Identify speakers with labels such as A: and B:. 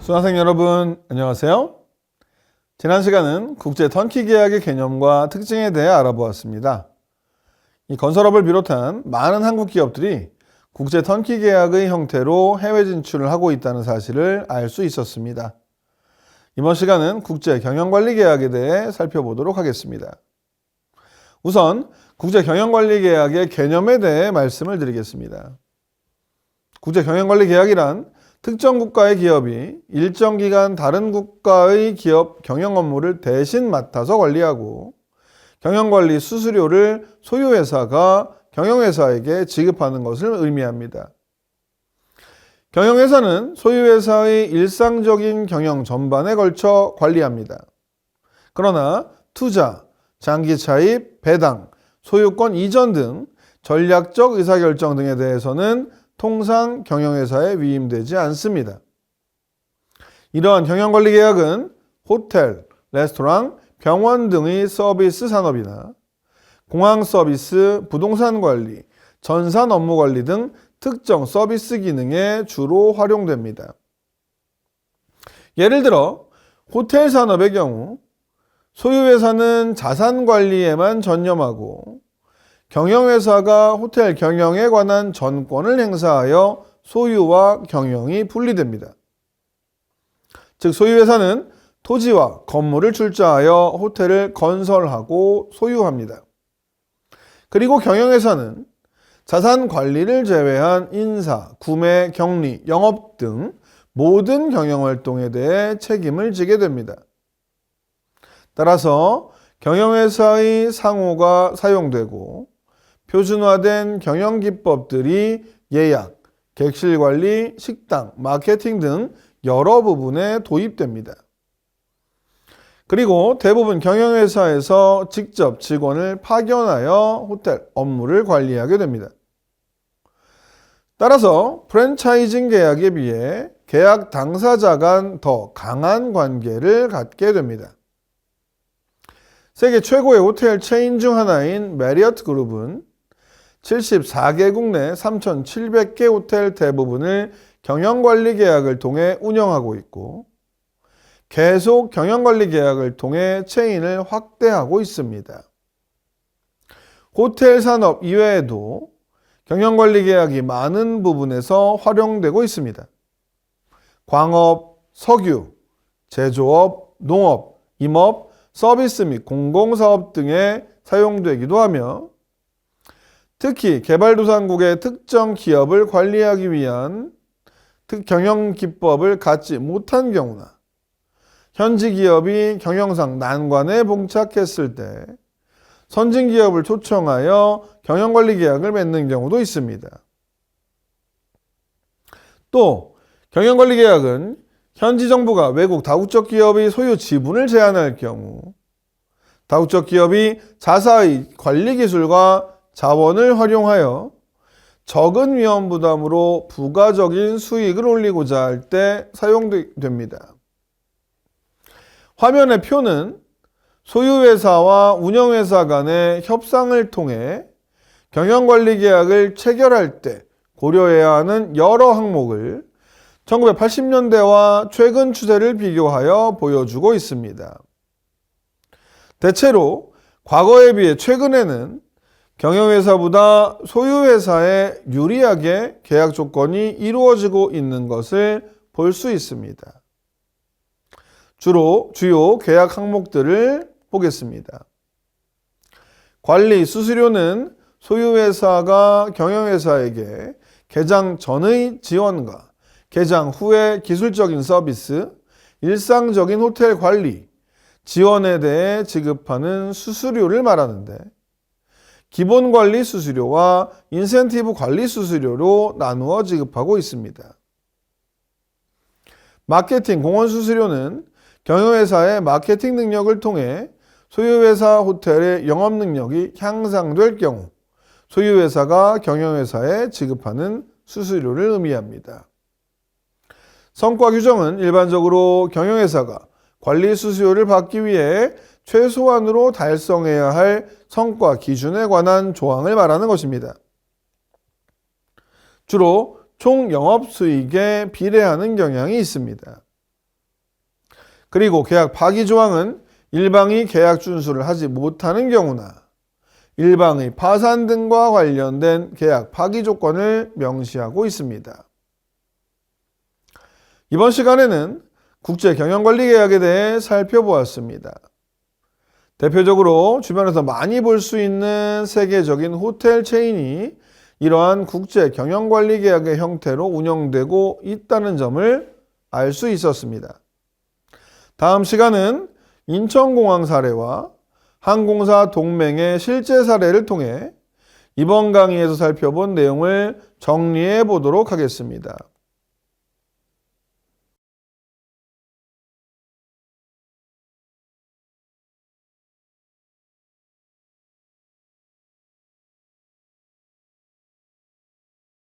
A: 수강생 여러분, 안녕하세요. 지난 시간은 국제 턴키 계약의 개념과 특징에 대해 알아보았습니다. 이 건설업을 비롯한 많은 한국 기업들이 국제 턴키 계약의 형태로 해외 진출을 하고 있다는 사실을 알 수 있었습니다. 이번 시간은 국제 경영관리 계약에 대해 살펴보도록 하겠습니다. 우선 국제 경영관리 계약의 개념에 대해 말씀을 드리겠습니다. 국제 경영관리 계약이란 특정 국가의 기업이 일정 기간 다른 국가의 기업 경영 업무를 대신 맡아서 관리하고 경영관리 수수료를 소유회사가 경영회사에게 지급하는 것을 의미합니다. 경영회사는 소유회사의 일상적인 경영 전반에 걸쳐 관리합니다. 그러나 투자, 장기 차입, 배당, 소유권 이전 등 전략적 의사결정 등에 대해서는 통상 경영회사에 위임되지 않습니다. 이러한 경영관리 계약은 호텔, 레스토랑, 병원 등의 서비스 산업이나 공항 서비스, 부동산 관리, 전산 업무 관리 등 특정 서비스 기능에 주로 활용됩니다. 예를 들어 호텔 산업의 경우 소유회사는 자산 관리에만 전념하고 경영회사가 호텔 경영에 관한 전권을 행사하여 소유와 경영이 분리됩니다. 즉 소유회사는 토지와 건물을 출자하여 호텔을 건설하고 소유합니다. 그리고 경영회사는 자산 관리를 제외한 인사, 구매, 격리, 영업 등 모든 경영활동에 대해 책임을 지게 됩니다. 따라서 경영회사의 상호가 사용되고 표준화된 경영기법들이 예약, 객실관리, 식당, 마케팅 등 여러 부분에 도입됩니다. 그리고 대부분 경영회사에서 직접 직원을 파견하여 호텔 업무를 관리하게 됩니다. 따라서 프랜차이징 계약에 비해 계약 당사자 간 더 강한 관계를 갖게 됩니다. 세계 최고의 호텔 체인 중 하나인 메리어트 그룹은 74개국 내 3,700개 호텔 대부분을 경영관리 계약을 통해 운영하고 있고 계속 경영관리 계약을 통해 체인을 확대하고 있습니다. 호텔 산업 이외에도 경영관리 계약이 많은 부분에서 활용되고 있습니다. 광업, 석유, 제조업, 농업, 임업, 서비스 및 공공사업 등에 사용되기도 하며 특히 개발도상국의 특정 기업을 관리하기 위한 경영기법을 갖지 못한 경우나 현지 기업이 경영상 난관에 봉착했을 때 선진기업을 초청하여 경영관리 계약을 맺는 경우도 있습니다. 또 경영관리 계약은 현지 정부가 외국 다국적 기업의 소유 지분을 제한할 경우 다국적 기업이 자사의 관리 기술과 자원을 활용하여 적은 위험 부담으로 부가적인 수익을 올리고자 할 때 사용됩니다. 화면의 표는 소유회사와 운영회사 간의 협상을 통해 경영관리 계약을 체결할 때 고려해야 하는 여러 항목을 1980년대와 최근 추세를 비교하여 보여주고 있습니다. 대체로 과거에 비해 최근에는 경영회사보다 소유회사에 유리하게 계약 조건이 이루어지고 있는 것을 볼 수 있습니다. 주요 계약 항목들을 보겠습니다. 관리 수수료는 소유회사가 경영회사에게 개장 전의 지원과 개장 후의 기술적인 서비스, 일상적인 호텔 관리, 지원에 대해 지급하는 수수료를 말하는데 기본 관리 수수료와 인센티브 관리 수수료로 나누어 지급하고 있습니다. 마케팅 공헌 수수료는 경영회사의 마케팅 능력을 통해 소유회사 호텔의 영업 능력이 향상될 경우 소유회사가 경영회사에 지급하는 수수료를 의미합니다. 성과 규정은 일반적으로 경영회사가 관리 수수료를 받기 위해 최소한으로 달성해야 할 성과 기준에 관한 조항을 말하는 것입니다. 주로 총 영업수익에 비례하는 경향이 있습니다. 그리고 계약 파기 조항은 일방이 계약 준수를 하지 못하는 경우나 일방의 파산 등과 관련된 계약 파기 조건을 명시하고 있습니다. 이번 시간에는 국제경영관리계약에 대해 살펴보았습니다. 대표적으로 주변에서 많이 볼 수 있는 세계적인 호텔 체인이 이러한 국제경영관리계약의 형태로 운영되고 있다는 점을 알 수 있었습니다. 다음 시간은 인천공항 사례와 항공사 동맹의 실제 사례를 통해 이번 강의에서 살펴본 내용을 정리해 보도록 하겠습니다.